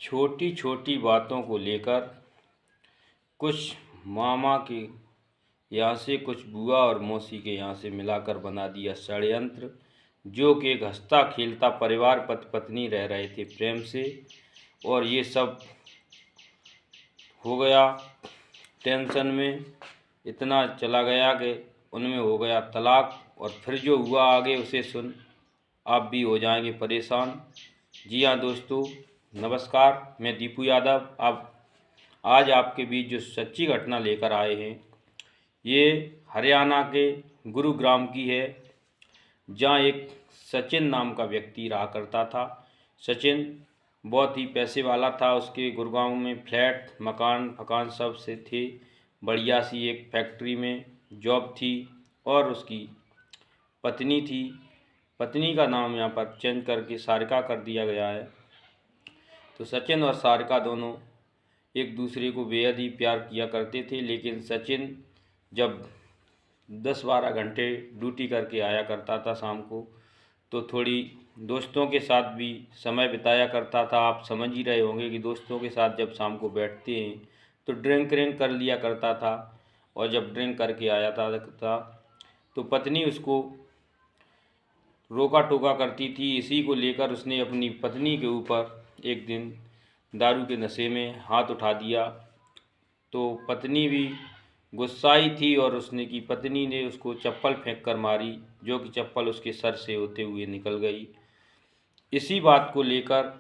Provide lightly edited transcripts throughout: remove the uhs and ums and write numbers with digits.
छोटी छोटी बातों को लेकर कुछ मामा के यहाँ से कुछ बुआ और मौसी के यहाँ से मिलाकर बना दिया षड्यंत्र, जो कि एक हंसता खेलता परिवार पति पत्नी रह रहे थे प्रेम से, और ये सब हो गया टेंशन में, इतना चला गया कि उनमें हो गया तलाक। और फिर जो हुआ आगे उसे सुन आप भी हो जाएंगे परेशान। जी हाँ दोस्तों, नमस्कार, मैं दीपू यादव। आप आज आपके बीच जो सच्ची घटना लेकर आए हैं, ये हरियाणा के गुरुग्राम की है, जहाँ एक सचिन नाम का व्यक्ति रहा करता था। सचिन बहुत ही पैसे वाला था, उसके गुरुग्राम में फ्लैट मकान सब से थे, बढ़िया सी एक फैक्ट्री में जॉब थी, और उसकी पत्नी थी। पत्नी का नाम यहाँ पर चेंज करके सारिका कर दिया गया है। तो सचिन और सारिका दोनों एक दूसरे को बेहद ही प्यार किया करते थे, लेकिन सचिन जब 10-12 घंटे ड्यूटी करके आया करता था शाम को, तो थोड़ी दोस्तों के साथ भी समय बिताया करता था। आप समझ ही रहे होंगे कि दोस्तों के साथ जब शाम को बैठते हैं तो ड्रिंक कर लिया करता था, और जब ड्रिंक करके आया था तो पत्नी उसको रोका टोका करती थी। इसी को लेकर उसने अपनी पत्नी के ऊपर एक दिन दारू के नशे में हाथ उठा दिया। तो पत्नी भी गुस्साई थी, और उसने की पत्नी ने उसको चप्पल फेंक कर मारी, जो कि चप्पल उसके सर से होते हुए निकल गई। इसी बात को लेकर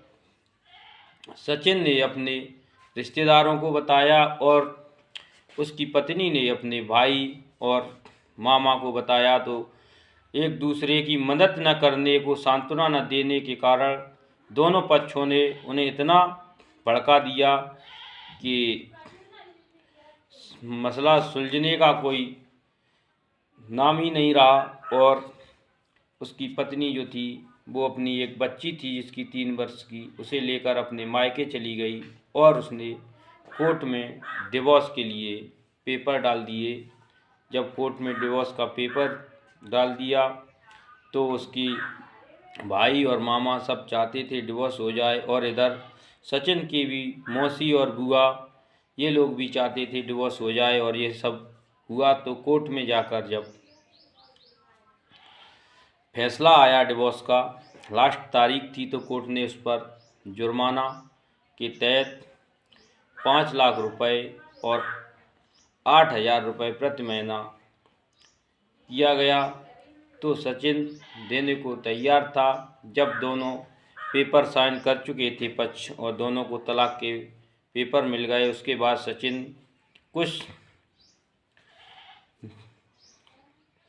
सचिन ने अपने रिश्तेदारों को बताया, और उसकी पत्नी ने अपने भाई और मामा को बताया। तो एक दूसरे की मदद न करने को, सांत्वना न देने के कारण दोनों पक्षों ने उन्हें इतना भड़का दिया कि मसला सुलझने का कोई नाम ही नहीं रहा। और उसकी पत्नी जो थी वो अपनी एक बच्ची थी जिसकी 3 वर्ष की, उसे लेकर अपने मायके चली गई, और उसने कोर्ट में डिवोर्स के लिए पेपर डाल दिए। जब कोर्ट में डिवोर्स का पेपर डाल दिया तो उसकी भाई और मामा सब चाहते थे डिवोर्स हो जाए, और इधर सचिन की भी मौसी और बुआ ये लोग भी चाहते थे डिवोर्स हो जाए। और ये सब हुआ तो कोर्ट में जाकर जब फैसला आया डिवोर्स का, लास्ट तारीख थी, तो कोर्ट ने उस पर जुर्माना के तहत 5 लाख रुपए और 8,000 रुपये प्रति महीना किया गया। तो सचिन देने को तैयार था। जब दोनों पेपर साइन कर चुके थे पक्ष, और दोनों को तलाक के पेपर मिल गए, उसके बाद सचिन कुछ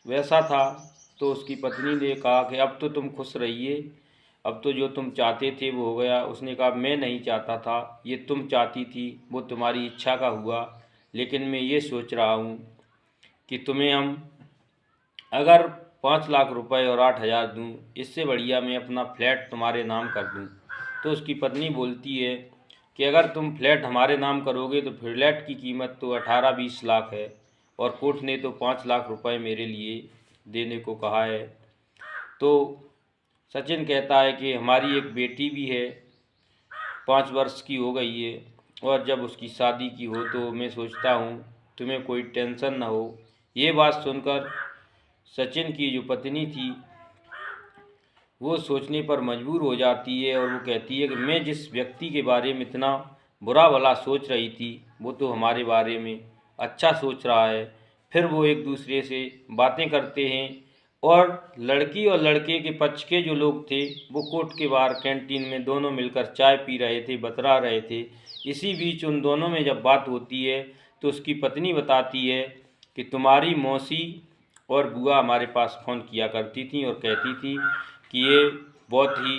वैसा था। तो उसकी पत्नी ने कहा कि अब तो तुम खुश रहिए, अब तो जो तुम चाहते थे वो हो गया। उसने कहा मैं नहीं चाहता था, ये तुम चाहती थी, वो तुम्हारी इच्छा का हुआ, लेकिन मैं ये सोच रहा हूँ कि तुम्हें हम अगर 5 लाख रुपए और 8,000 दूँ, इससे बढ़िया मैं अपना फ्लैट तुम्हारे नाम कर दूँ। तो उसकी पत्नी बोलती है कि अगर तुम फ्लैट हमारे नाम करोगे तो फ्लैट की कीमत तो 18-20 लाख है, और कोर्ट ने तो 5 लाख रुपए मेरे लिए देने को कहा है। तो सचिन कहता है कि हमारी एक बेटी भी है, 5 वर्ष की हो गई है, और जब उसकी शादी की हो तो मैं सोचता हूँ तुम्हें कोई टेंशन ना हो। ये बात सुनकर सचिन की जो पत्नी थी वो सोचने पर मजबूर हो जाती है, और वो कहती है कि मैं जिस व्यक्ति के बारे में इतना बुरा भला सोच रही थी वो तो हमारे बारे में अच्छा सोच रहा है। फिर वो एक दूसरे से बातें करते हैं, और लड़की और लड़के के पक्ष के जो लोग थे वो कोर्ट के बाहर कैंटीन में दोनों मिलकर चाय पी रहे थे, बतरा रहे थे। इसी बीच उन दोनों में जब बात होती है तो उसकी पत्नी बताती है कि तुम्हारी मौसी और बुआ हमारे पास फ़ोन किया करती थी और कहती थी कि ये बहुत ही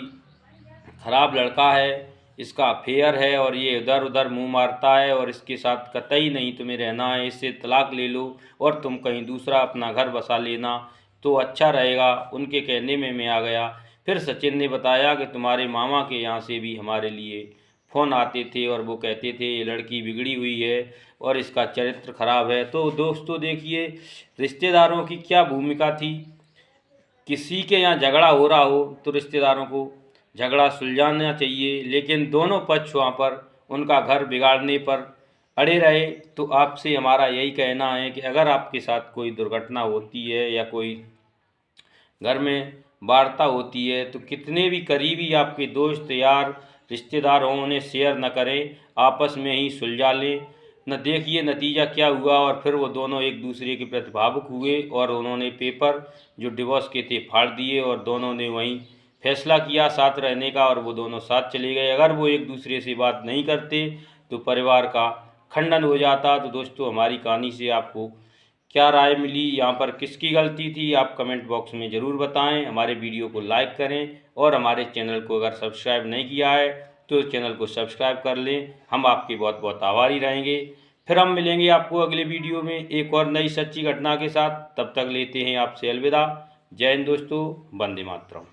ख़राब लड़का है, इसका अफेयर है, और ये इधर उधर मुंह मारता है, और इसके साथ कतई नहीं तुम्हें रहना है, इससे तलाक ले लो और तुम कहीं दूसरा अपना घर बसा लेना तो अच्छा रहेगा। उनके कहने में मैं आ गया। फिर सचिन ने बताया कि तुम्हारे मामा के यहाँ से भी हमारे लिए फ़ोन आते थे, और वो कहते थे ये लड़की बिगड़ी हुई है और इसका चरित्र खराब है। तो दोस्तों देखिए, रिश्तेदारों की क्या भूमिका थी। किसी के यहाँ झगड़ा हो रहा हो तो रिश्तेदारों को झगड़ा सुलझाना चाहिए, लेकिन दोनों पक्ष वहाँ पर उनका घर बिगाड़ने पर अड़े रहे। तो आपसे हमारा यही कहना है कि अगर आपके साथ कोई दुर्घटना होती है या कोई घर में वार्ता होती है तो कितने भी करीबी आपके दोस्त यार रिश्तेदार हों उन्हें शेयर न करें, आपस में ही सुलझा लें। न देखिए नतीजा क्या हुआ, और फिर वो दोनों एक दूसरे के प्रति भावुक हुए और उन्होंने पेपर जो डिवोर्स के थे फाड़ दिए और दोनों ने वहीं फैसला किया साथ रहने का, और वो दोनों साथ चले गए। अगर वो एक दूसरे से बात नहीं करते तो परिवार का खंडन हो जाता। तो दोस्तों हमारी कहानी से आपको क्या राय मिली, यहाँ पर किसकी गलती थी, आप कमेंट बॉक्स में ज़रूर बताएं। हमारे वीडियो को लाइक करें और हमारे चैनल को अगर सब्सक्राइब नहीं किया है तो चैनल को सब्सक्राइब कर लें। हम आपके बहुत बहुत आभारी रहेंगे। फिर हम मिलेंगे आपको अगले वीडियो में एक और नई सच्ची घटना के साथ। तब तक लेते हैं आपसे अलविदा। जय हिंद दोस्तों, वंदे मातरम।